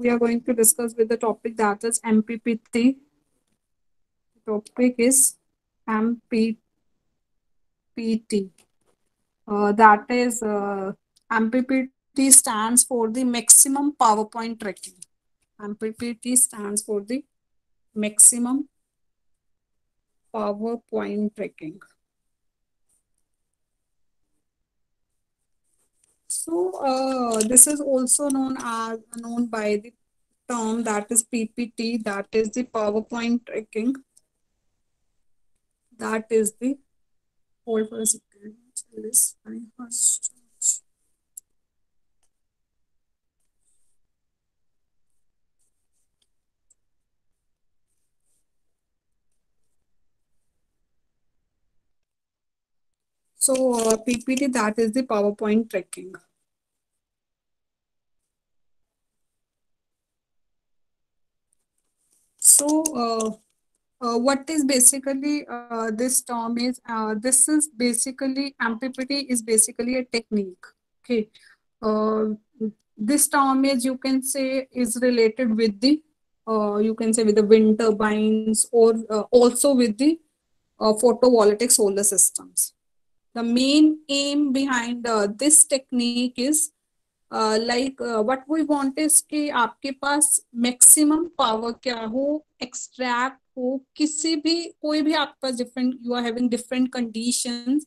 we are going to discuss with the topic that is MPPT. Topic is MPPT. That is MPPT stands for the maximum PowerPoint tracking. MPPT stands for the maximum PowerPoint tracking. So this is also known by the term that is PPT, that is the PowerPoint tracking. That is the hold for a second. This I must. So PPT, that is the PowerPoint tracking. So what is basically this term is this is basically MPPT is basically a technique. Okay, uh, this term is, you can say, is related with the you can say with the wind turbines, or also with the photovoltaic solar systems. The main aim behind this technique is what we want is कि आपके पास maximum power क्या हो, extract हो, किसी भी कोई भी आपके पास different, you are having different conditions.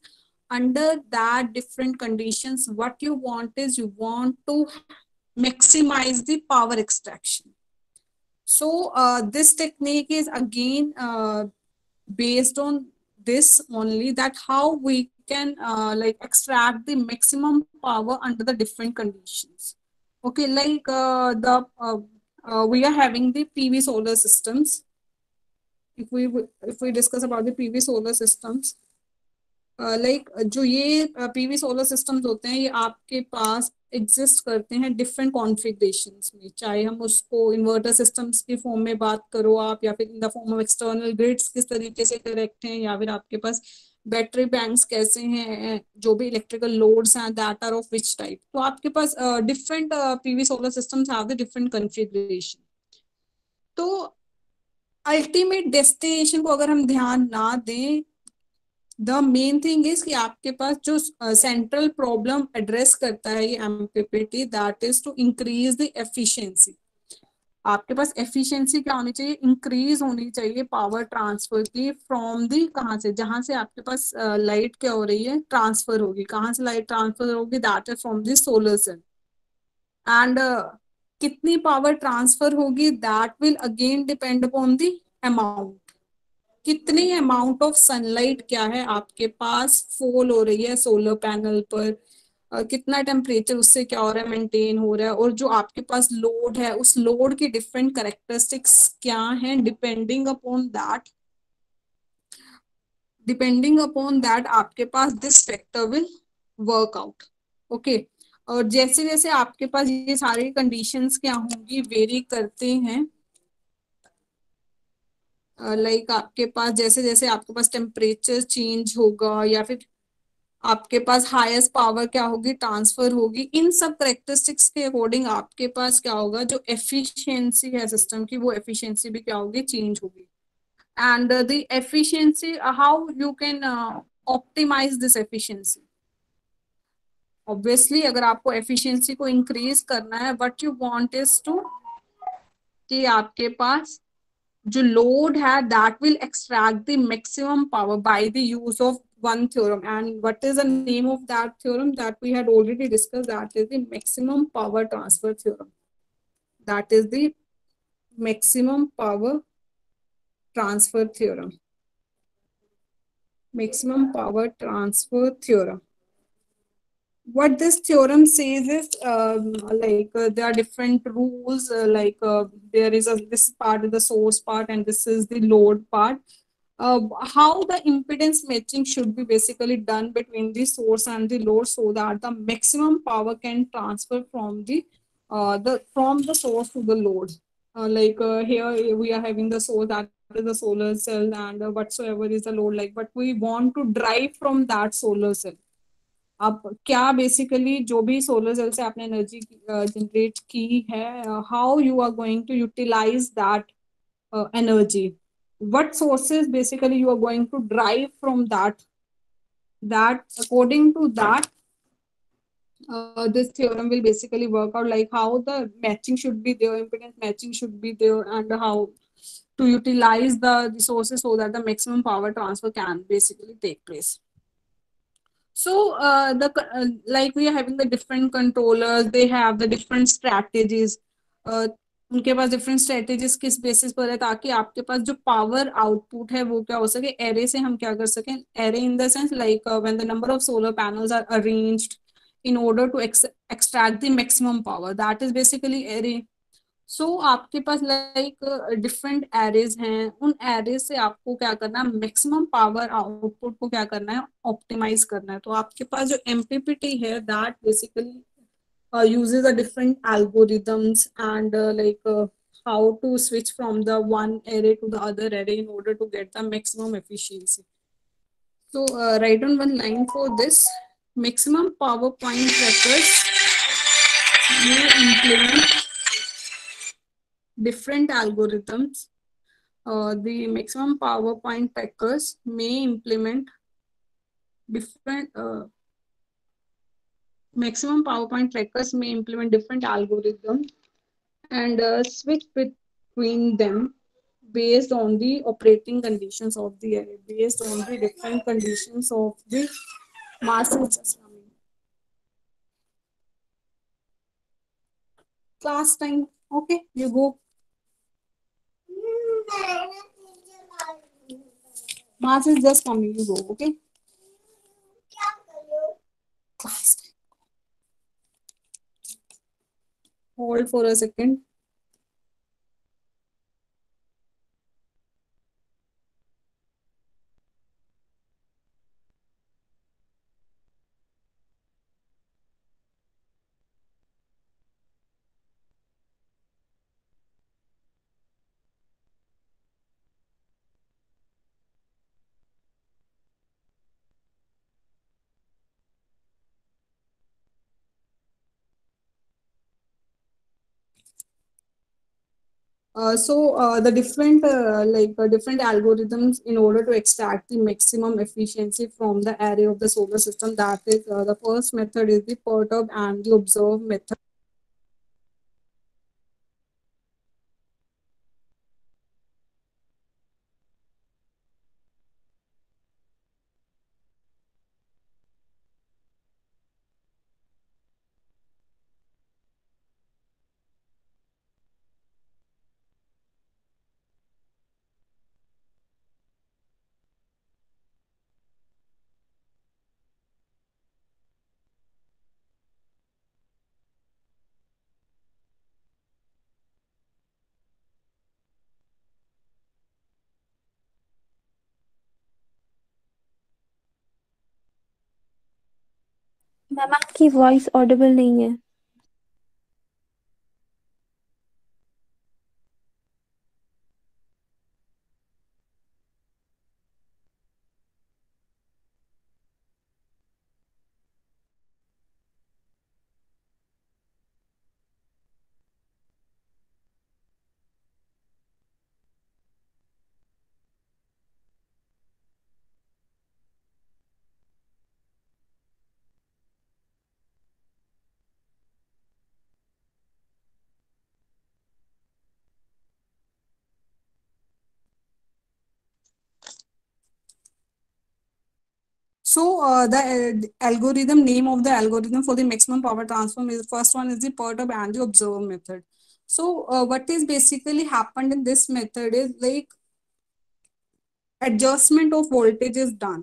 Under that different conditions, what you want is you want to maximize the power extraction. So this technique is again based on this only, that how we can like extract the maximum power under the different conditions. Okay, like the we are having the PV solar systems. If we discuss about the PV solar systems, like जो ये PV solar systems होते हैं, ये आपके पास exist करते हैं different configurations में, चाहे हम उसको इन्वर्टर सिस्टम्स की फॉर्म में बात करो आप, या फिर in the form of external grids किस तरीके से करेक्ट हैं, या फिर आपके पास बैटरी बैंक्स कैसे हैं, जो भी इलेक्ट्रिकल लोड्स हैं that are of which type. तो आपके पास different PV solar systems have the different configuration. तो अल्टीमेट डेस्टिनेशन को अगर हम ध्यान ना दें, द मेन थिंग इज कि आपके पास जो सेंट्रल प्रॉब्लम एड्रेस करता है ये MPPT, that is to increase the efficiency. आपके पास एफिशिएंसी क्या होनी चाहिए, इंक्रीज होनी चाहिए पावर ट्रांसफर की, फ्रॉम दी कहाँ से, जहां से आपके पास लाइट क्या हो रही है, ट्रांसफर होगी. कहाँ से लाइट ट्रांसफर होगी, that is from the solar cell. And कितनी पावर ट्रांसफर होगी, that will again depend upon the amount. कितनी अमाउंट ऑफ सनलाइट क्या है आपके पास फॉल हो रही है सोलर पैनल पर, कितना टेम्परेचर उससे क्या हो रहा है, मेंटेन हो रहा है, और जो आपके पास लोड है उस लोड की डिफरेंट करेक्टरिस्टिक्स क्या हैं, डिपेंडिंग अपॉन दैट आपके पास this factor will work out. Okay, और जैसे जैसे आपके पास ये सारी कंडीशंस क्या होंगी, वेरी करते हैं. लाइक आपके पास जैसे जैसे आपके पास टेम्परेचर चेंज होगा, या फिर आपके पास हाईएस्ट पावर क्या होगी, ट्रांसफर होगी, इन सब करेक्टरिस्टिक्स के अकॉर्डिंग आपके पास क्या होगा, जो एफिशिएंसी है सिस्टम की, वो एफिशिएंसी भी क्या होगी, चेंज होगी. And the efficiency, how you can optimise this efficiency. Obviously अगर आपको एफिशिएंसी को इंक्रीज करना है, what you want is to कि आपके पास जो लोड है that will extract the maximum power by the use of one theorem. And what is the name of that theorem that we had already discussed, that is the maximum power transfer theorem. That is the maximum power transfer theorem. Maximum power transfer theorem. What this theorem says is there are different rules, there is this part is the source part and this is the load part. How the impedance matching should be basically done between the source and the load, so that the maximum power can transfer from the source to the load. Here we are having the source, that is the solar cell, and whatsoever is the load, like, but we want to drive from that solar cell. अब क्या basically जो भी solar cell से आपने energy generate की है, how you are going to utilise that energy, what sources basically you are going to drive from that according to that, this theorem will basically work out, like how the matching should be there, impedance matching should be there, and how to utilize the resources so that the maximum power transfer can basically take place. So the like we are having the different controllers, they have the different strategies. uh, उनके पास different strategies किस basis पर है, ताकि आपके पास जो power output है वो क्या हो सके, एरे से हम क्या कर सकें, array in the sense like when the number of solar panels are arranged in order to extract the maximum power, that is basically array. सो आपके पास लाइक डिफरेंट एरेज हैं, उन एरेज से आपको क्या करना है, मैक्सिमम पावर आउटपुट को क्या करना है, ऑप्टिमाइज करना है. तो आपके पास जो एमपीपीटी है that basically uses a different algorithms and how to switch from the one array to the other array in order to get the maximum efficiency. So write on one line for this. Maximum power point trackers may implement different algorithms. The maximum power point trackers may implement different maximum power point trackers may implement different algorithms and switch between them based on the operating conditions of the array, based on the different conditions of the masses. Class time. Okay, you go. Mass is just coming. You go. Okay. Class time. Hold for a second. The different different algorithms in order to extract the maximum efficiency from the array of the solar system. That is the first method is the perturb and the observe method. Ma'am आपकी voice Audible नहीं है. So the algorithm name of the algorithm for the maximum power transform is first one is the perturb and the observer method. So what is basically happened in this method is like adjustment of voltage is done.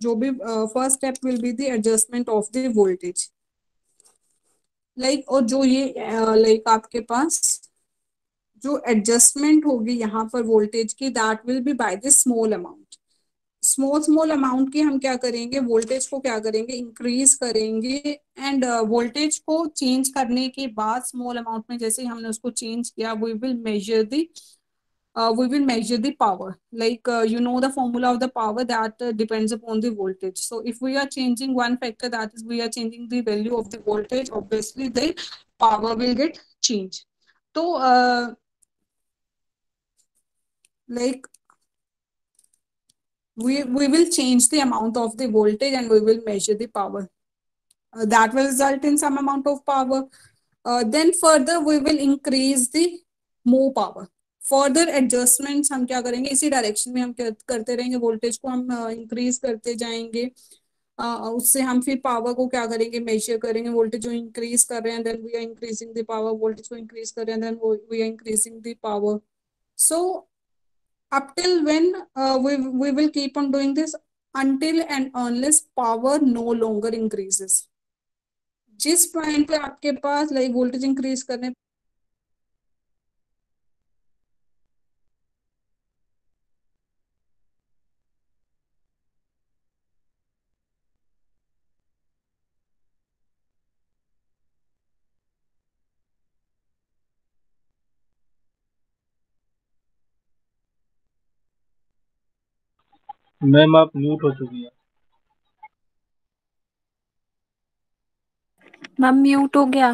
जो भी first step will be the adjustment of the voltage. और जो ये आपके पास जो adjustment होगी यहाँ पर वोल्टेज की, that will be by the small amount. Small amount की हम क्या करेंगे, वोल्टेज को क्या करेंगे, इंक्रीज करेंगे. एंड वोल्टेज को चेंज करने के बाद स्मॉल अमाउंट में जैसे ही हमने उसको चेंज किया, we will measure the we will measure the power. Like the formula of the power that depends upon the voltage. So if we are changing one factor, that is we are changing the value of the voltage, obviously the power will get changed. So like we will change the amount of the voltage and we will measure the power. That will result in some amount of power. Then further we will increase the more power. Further adjustments हम क्या करेंगे, इसी direction में हम करते रहेंगे, voltage को हम इंक्रीज करते जाएंगे. उससे हम फिर पावर को क्या करेंगे, मेजर करेंगे. वोल्टेज जो इंक्रीज कर रहे हैं then we are increasing the power, voltage को इंक्रीज कर रहे हैं then we are increasing the power. So up till when we will keep on doing this until and unless power no longer increases. जिस point पे आपके पास like voltage increase करने ma'am आप mute हो चुकी है. मैम म्यूट हो गया.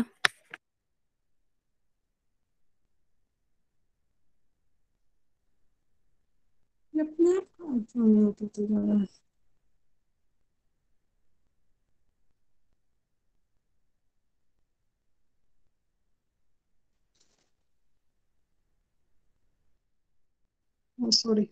अपने आप होते जा रहा है. Sorry.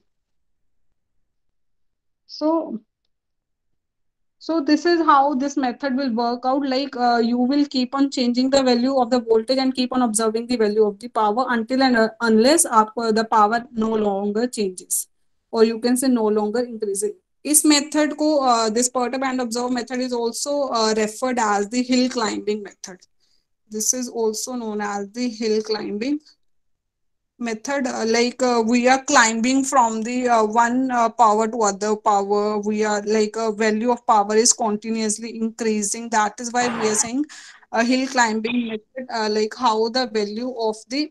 So this is how this method will work out. Like you will keep on changing the value of the voltage and keep on observing the value of the power until and unless the power no longer changes, or you can say no longer increases. इस method को this perturb and observe method is also referred as the hill climbing method. This is also known as the hill climbing method. Like we are climbing from the one power to other power. We are like a value of power is continuously increasing. That is why we are saying a hill climbing method. Like how the value of the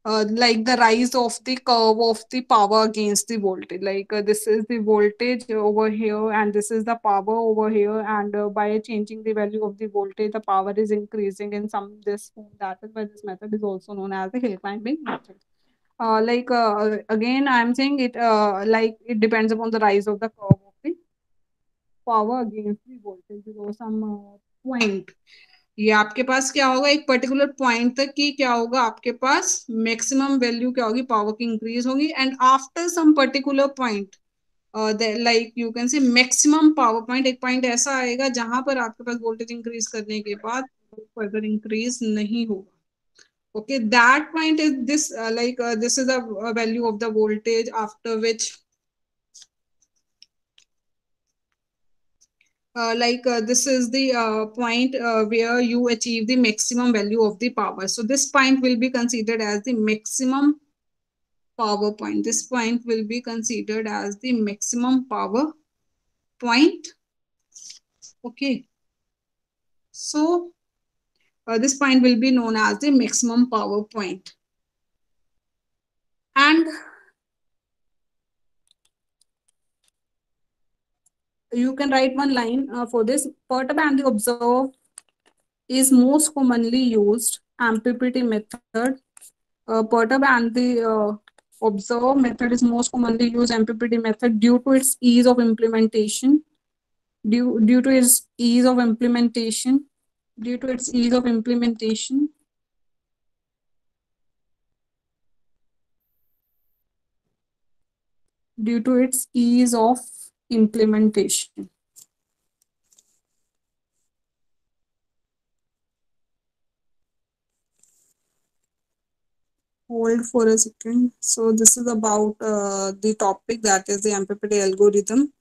like the rise of the curve of the power against the voltage. Like this is the voltage over here and this is the power over here, and by changing the value of the voltage the power is increasing in some this form. That is why this method is also known as the hill climbing method. Again I'm saying it like it depends upon the rise of the curve of the power against the voltage or some point. ये आपके पास क्या होगा, एक particular point तक की क्या होगा, आपके पास मैक्सिमम वैल्यू क्या होगी, पावर की इंक्रीज होगी. And after some particular point like you can say maximum power point, एक पॉइंट ऐसा आएगा जहां पर आपके पास वोल्टेज इंक्रीज करने के बाद फर्दर इंक्रीज नहीं होगा. Okay, that point is this this is a value of the voltage after which this is the point where you achieve the maximum value of the power. So this point will be considered as the maximum power point. This point will be considered as the maximum power point. Okay, so this point will be known as the maximum power point. And you can write one line for this. Perturb and the observe is most commonly used MPPT method. Perturb and the observe method is most commonly used MPPT method due to its ease of implementation. Due to its ease of implementation. Due to its ease of implementation. Due to its ease of implementation. Hold for a second. So this is about the topic, that is the MPPT algorithm.